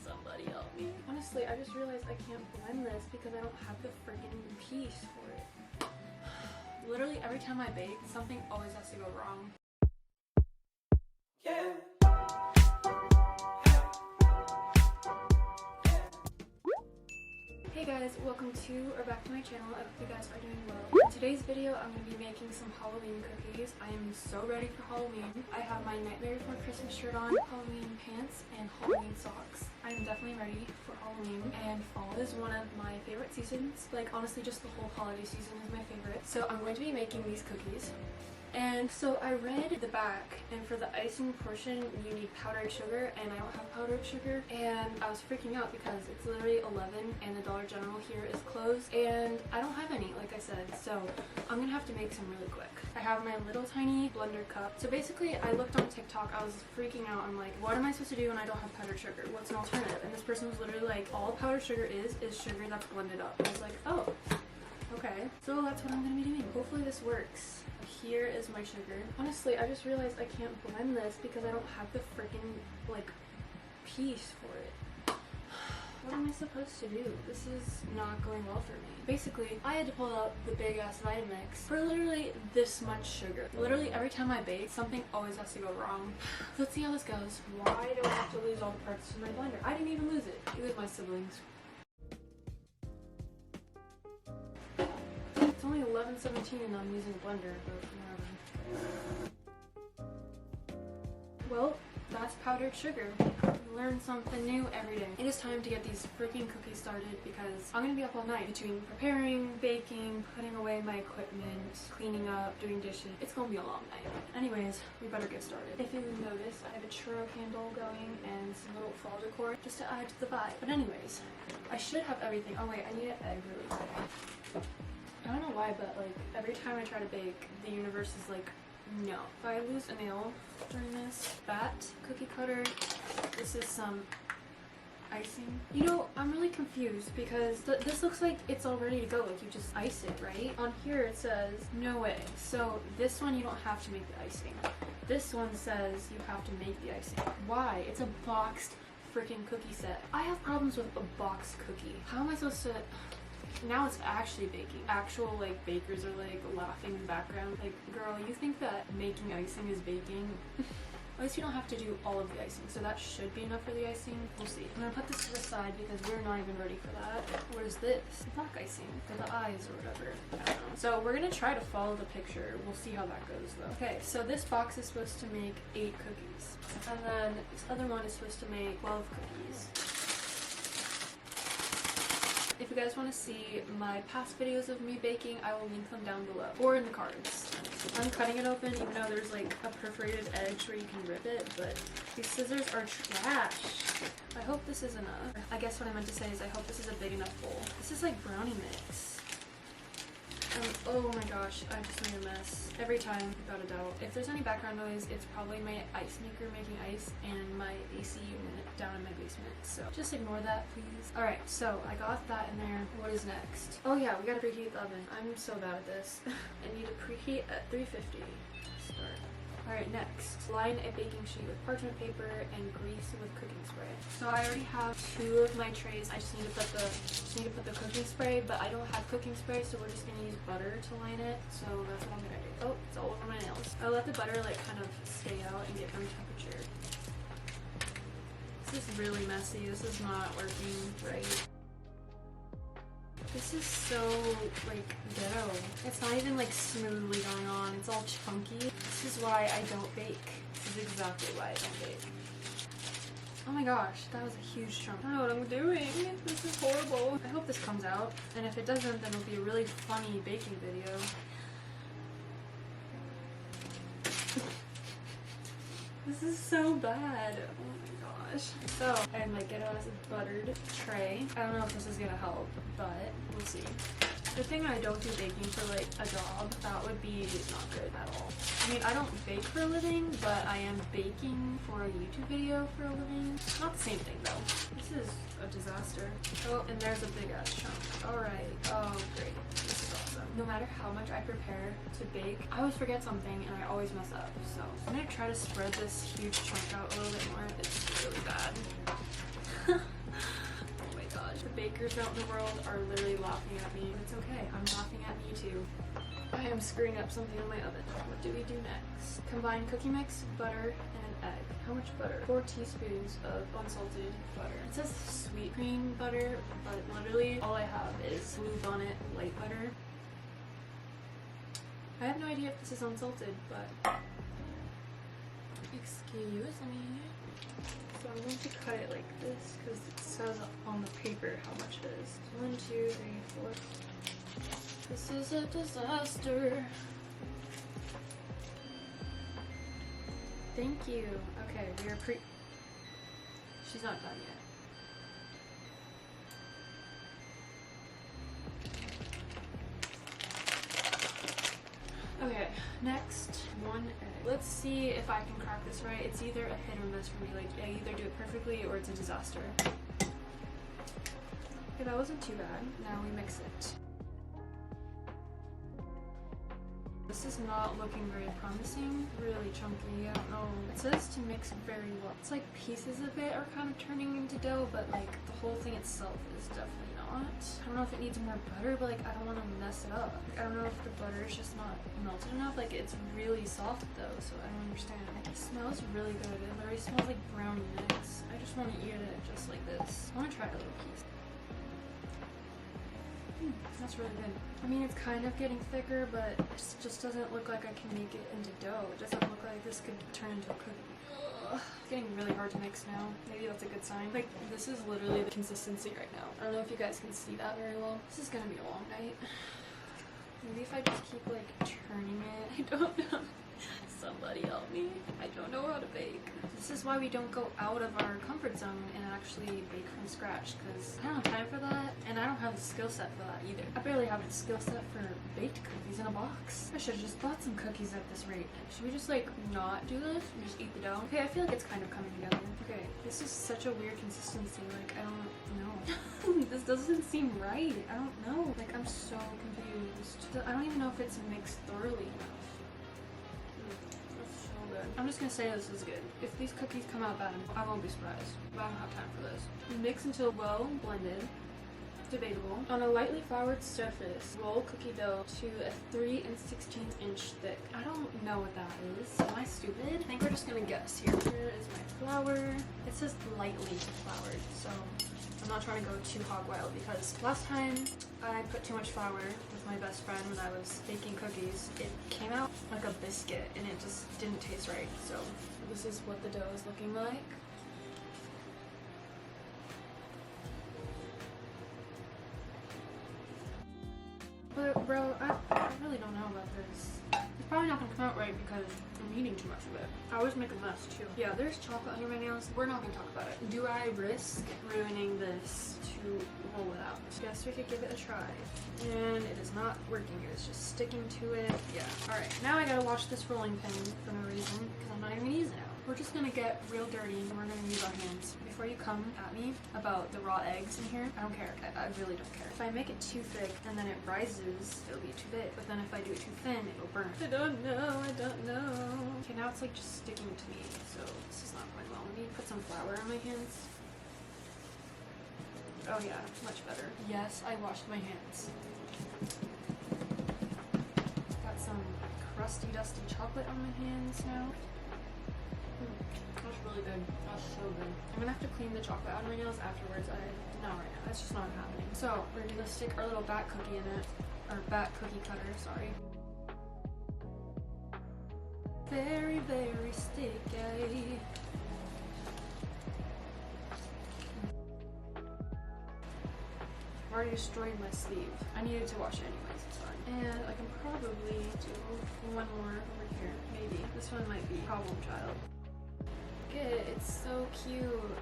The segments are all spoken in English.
Somebody help me. Honestly, I just realized I can't blend this because I don't have the freaking piece for it. Literally every time I bake, something always has to go wrong. Yeah. Hey guys, welcome to or back to my channel. I hope you guys are doing well. In today's video, I'm going to be making some Halloween cookies. I am so ready for Halloween. I have my Nightmare Before Christmas shirt on, Halloween pants, and Halloween socks. I am definitely ready for Halloween, and fall is one of my favorite seasons. Like, honestly, just the whole holiday season is my favorite. So I'm going to be making these cookies. And so I read the back, and for the icing portion you need powdered sugar, and I don't have powdered sugar, and I was freaking out because it's literally 11 and the Dollar General here is closed and I don't have any, like I said, so I'm gonna have to make some really quick. I have my little tiny blender cup. So basically I looked on TikTok, I was freaking out, I'm like, what am I supposed to do when I don't have powdered sugar? What's an alternative? And this person was literally like, all powdered sugar is sugar that's blended up. I was like, oh, okay, so that's what I'm gonna be doing. Hopefully this works. Here is my sugar. Honestly, I just realized I can't blend this because I don't have the freaking, like, piece for it. What am I supposed to do? This is not going well for me. Basically, I had to pull out the big ass Vitamix for literally this much sugar. Literally every time I bake, something always has to go wrong. Let's see how this goes. Why do I have to lose all the parts in my blender? I didn't even lose it. It was my siblings. It's only 11:17 and I'm using a blender, but whatever. Well, that's powdered sugar. Learn something new every day. It is time to get these freaking cookies started because I'm gonna be up all night between preparing, baking, putting away my equipment, cleaning up, doing dishes. It's gonna be a long night. Anyways, we better get started. If you notice, I have a churro candle going and some little fall decor just to add to the vibe. But anyways, I should have everything. Oh wait, I need an egg really quick. I don't know why, but like every time I try to bake, the universe is like, no. If I lose a nail during this, that cookie cutter, this is some icing. You know, I'm really confused because this looks like it's all ready to go, like you just ice it, right? On here it says, no way. So this one you don't have to make the icing. This one says you have to make the icing. Why? It's a boxed freaking cookie set. I have problems with a boxed cookie. How am I supposed to... Now it's actually baking. Actual like bakers are like laughing in the background. Like, girl, you think that making icing is baking? At least you don't have to do all of the icing, so that should be enough for the icing. We'll see. I'm gonna put this to the side because we're not even ready for that. What is this? Black icing for the eyes or whatever. I don't know. So we're gonna try to follow the picture. We'll see how that goes though. Okay, so this box is supposed to make 8 cookies. And then this other one is supposed to make 12 cookies. If you guys want to see my past videos of me baking, I will link them down below or in the cards. I'm cutting it open even though there's like a perforated edge where you can rip it, but these scissors are trash. I hope this is enough. I guess what I meant to say is I hope this is a big enough bowl. This is like brownie mix. Oh my gosh, I just made a mess. Every time, without a doubt. If there's any background noise, it's probably my ice maker making ice and my AC unit down in my basement. So just ignore that, please. Alright, so I got that in there. What is next? Oh yeah, we gotta preheat the oven. I'm so bad at this. I need to preheat at 350. Start. Alright, next. Line a baking sheet with parchment paper and grease with cooking spray. So I already have 2 of my trays. I just need to put the cooking spray, but I don't have cooking spray, so we're just gonna use butter to line it. So that's what I'm gonna do. Oh, it's all over my nails. I let the butter like kind of stay out and get room temperature. This is really messy. This is not working right. This is so, like, ghetto. It's not even, like, smoothly going on. It's all chunky. This is why I don't bake. This is exactly why I don't bake. Oh my gosh, that was a huge chunk. I don't know what I'm doing. This is horrible. I hope this comes out. And if it doesn't, then it'll be a really funny baking video. This is so bad. Oh my gosh. So I had my ghetto-ass buttered tray. I don't know if this is gonna help, but we'll see. The thing I don't do baking for like a job, that would be not good at all. I mean, I don't bake for a living, but I am baking for a YouTube video for a living. Not the same thing though. This is a disaster. Oh, and there's a big ass chunk. Alright. Oh, great. This is awesome. No matter how much I prepare to bake, I always forget something and I always mess up. So I'm gonna try to spread this huge chunk out a little bit more. It's really bad. bakers out in the world are literally laughing at me. It's okay, I'm laughing at me too. I am screwing up something in my oven. What do we do next? Combine cookie mix, butter, and an egg. How much butter? 4 teaspoons of unsalted butter. It says sweet cream butter, but literally all I have is Blue Bonnet light butter. I have no idea if this is unsalted, but excuse me. So I'm going to cut it like this because it says on the paper how much it is. 1, 2, 3, 4. This is a disaster. Thank you. Okay, we are She's not done yet. Okay, next, 1 egg. Let's see if I can crack this right. It's either a hit or miss for me. Like, I either do it perfectly or it's a disaster. Okay, that wasn't too bad. Now we mix it. This is not looking very promising. Really chunky, I don't know. It says to mix very well. It's like pieces of it are kind of turning into dough, but like the whole thing itself is definitely not. I don't know if it needs more butter, but like I don't want to mess it up. I don't know if the butter is just not melted enough. Like it's really soft though, so I don't understand. It smells really good. It literally smells like brownie mix. I just want to eat it just like this. I want to try a little piece. That's really good. I mean, it's kind of getting thicker, but it just doesn't look like I can make it into dough. It doesn't look like this could turn into a cookie. Ugh. It's getting really hard to mix now. Maybe that's a good sign. Like, this is literally the consistency right now. I don't know if you guys can see that very well. This is gonna be a long night. Maybe if I just keep, like, turning it. I don't know. Somebody help me. I don't know how to bake. This is why we don't go out of our comfort zone and actually bake from scratch, because I don't have time for that, and I don't have the skill set for that either. I barely have a skill set for baked cookies in a box. I should have just bought some cookies at this rate. Should we just like not do this and just eat the dough? Okay, I feel like it's kind of coming together. Okay, this is such a weird consistency. Like, I don't know. This doesn't seem right. I don't know. Like, I'm so confused. I don't even know if it's mixed thoroughly enough. I'm just gonna say this is good. If these cookies come out bad, I won't be surprised. But I don't have time for this. Mix until well blended. Debatable. On a lightly floured surface, roll cookie dough to a 3 16 inch thick. I don't know what that is. Am I stupid? I think we're just gonna guess here. Here is my flour. It says lightly floured, so I'm not trying to go too hog wild because last time I put too much flour with my best friend when I was baking cookies. It came out like a biscuit and it just didn't taste right. So this is what the dough is looking like. But bro, I really don't know about this. It's probably not gonna come out right because I'm eating too much of it. I always make a mess too. Yeah, there's chocolate under my nails. We're not gonna talk about it. Do I risk ruining this to roll it out? Guess we could give it a try. And it is not working. It is just sticking to it. Yeah. Alright, now I gotta wash this rolling pin for no reason because I'm not even gonna use it now. We're just gonna get real dirty and we're gonna use our hands. Before you come at me about the raw eggs in here, I don't care. I really don't care. If I make it too thick and then it rises, it'll be too big. But then if I do it too thin, it'll burn. I don't know. Okay, now it's like just sticking to me, so this is not going well. Let me put some flour on my hands. Oh yeah, much better. Yes, I washed my hands. Got some crusty, dusty chocolate on my hands now. That's really good. That's so good. I'm gonna have to clean the chocolate out of my nails afterwards. No, right now. That's just not happening. So we're gonna stick our little bat cookie in it. Or bat cookie cutter, sorry. Very, very sticky. I've already destroyed my sleeve. I needed to wash it anyways, it's fine. And I can probably do one more over here. Maybe. This one might be problem child. Good, it's so cute.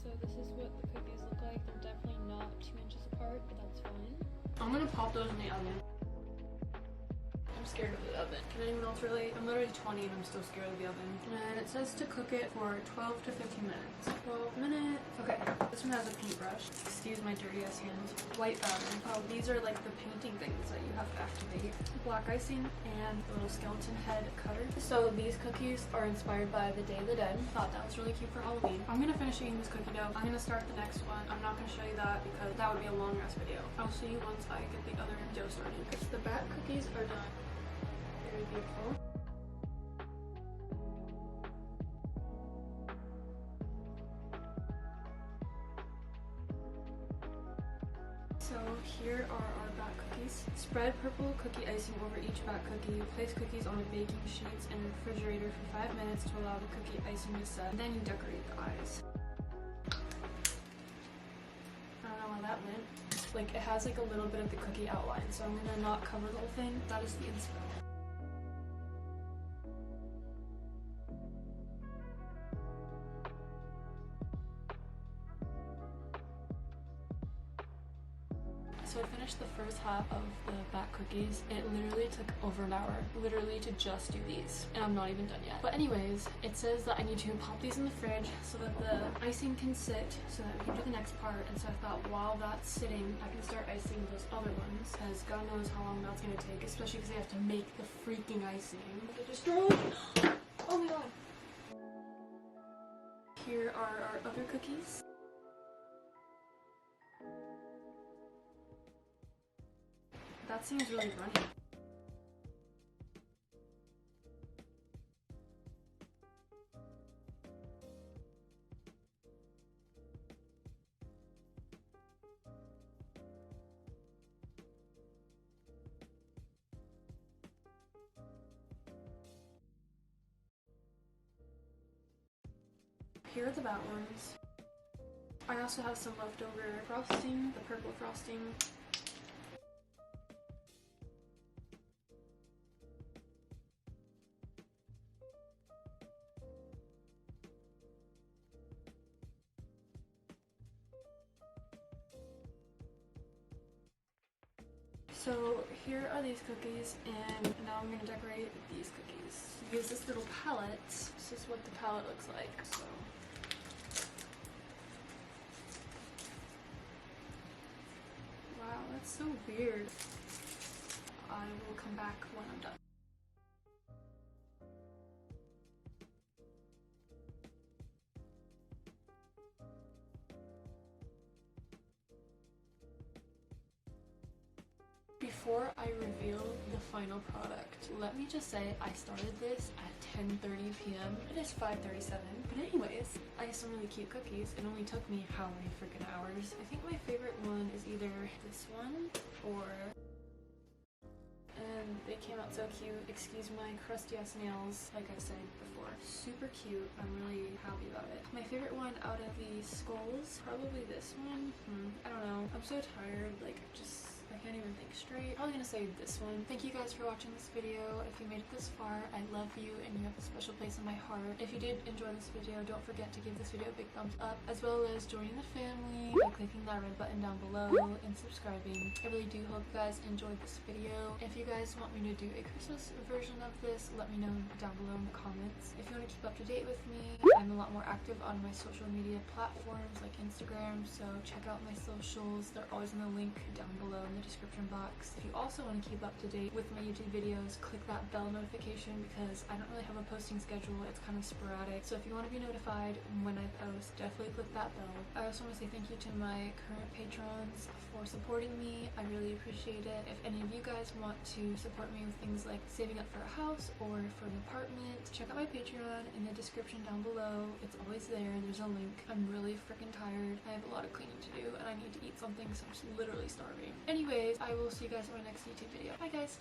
So this is what the cookies look like. They're definitely not 2 inches apart, but that's fine. I'm gonna pop those in the oven. I'm scared of the oven. Can anyone else relate? I'm literally 20 and I'm still scared of the oven. And it says to cook it for 12 to 15 minutes. 12 minutes. Okay. This one has a paintbrush. Excuse my dirty ass hands. White batter. Oh, these are like the painting things that you have to activate. Black icing and a little skeleton head cutter. So these cookies are inspired by the Day of the Dead. Thought that was really cute for Halloween. I'm gonna finish eating this cookie dough. I'm gonna start the next one. I'm not gonna show you that because that would be a long ass video. I'll see you once I get the other dough started. The back cookies are done. Very beautiful. So here are our back cookies. Spread purple cookie icing over each back cookie. Place cookies on the baking sheets in the refrigerator for 5 minutes to allow the cookie icing to set. Then you decorate the eyes. I don't know how that went. Like, it has like a little bit of the cookie outline, so I'm gonna not cover the whole thing. That is the inspo. So I finished the first half of the back cookies. It literally took over an hour, literally, to just do these, and I'm not even done yet. But anyways, it says that I need to pop these in the fridge so that the icing can sit, so that we can do the next part. And so I thought, while that's sitting, I can start icing those other ones, because God knows how long that's gonna take, especially because they have to make the freaking icing. I just drove. Oh my god. Here are our other cookies. That seems really runny. Here are the bad ones. I also have some leftover frosting, the purple frosting. So here are these cookies, and now I'm going to decorate these cookies. Use this little palette. This is what the palette looks like. So wow, that's so weird. I will come back when I'm done. Before I reveal the final product, let me just say I started this at 10:30 p.m. It is 5:37. But anyways, I have some really cute cookies. It only took me how many freaking hours? I think my favorite one is either this one or... And they came out so cute. Excuse my crusty ass nails, like I said before. Super cute. I'm really happy about it. My favorite one out of the skulls, probably this one. I don't know. I'm so tired. Like, I can't even think straight. Probably gonna say this one. Thank you guys for watching this video. If you made it this far, I love you and you have a special place in my heart. If you did enjoy this video, don't forget to give this video a big thumbs up, as well as joining the family by clicking that red button down below and subscribing. I really do hope you guys enjoyed this video. If you guys want me to do a Christmas version of this, let me know down below in the comments. If you want to keep up to date with me, I'm a lot more active on my social media platforms like Instagram, so check out my socials. They're always in the link down below in the description box. If you also want to keep up to date with my YouTube videos, click that bell notification because I don't really have a posting schedule. It's kind of sporadic. So if you want to be notified when I post, definitely click that bell. I also want to say thank you to my current patrons for supporting me. I really appreciate it. If any of you guys want to support me with things like saving up for a house or for an apartment, check out my Patreon in the description down below. It's always there. There's a link. I'm really freaking tired. I have a lot of cleaning to do and I need to eat something, so I'm just literally starving. Anyways, I will see you guys in my next YouTube video. Bye guys!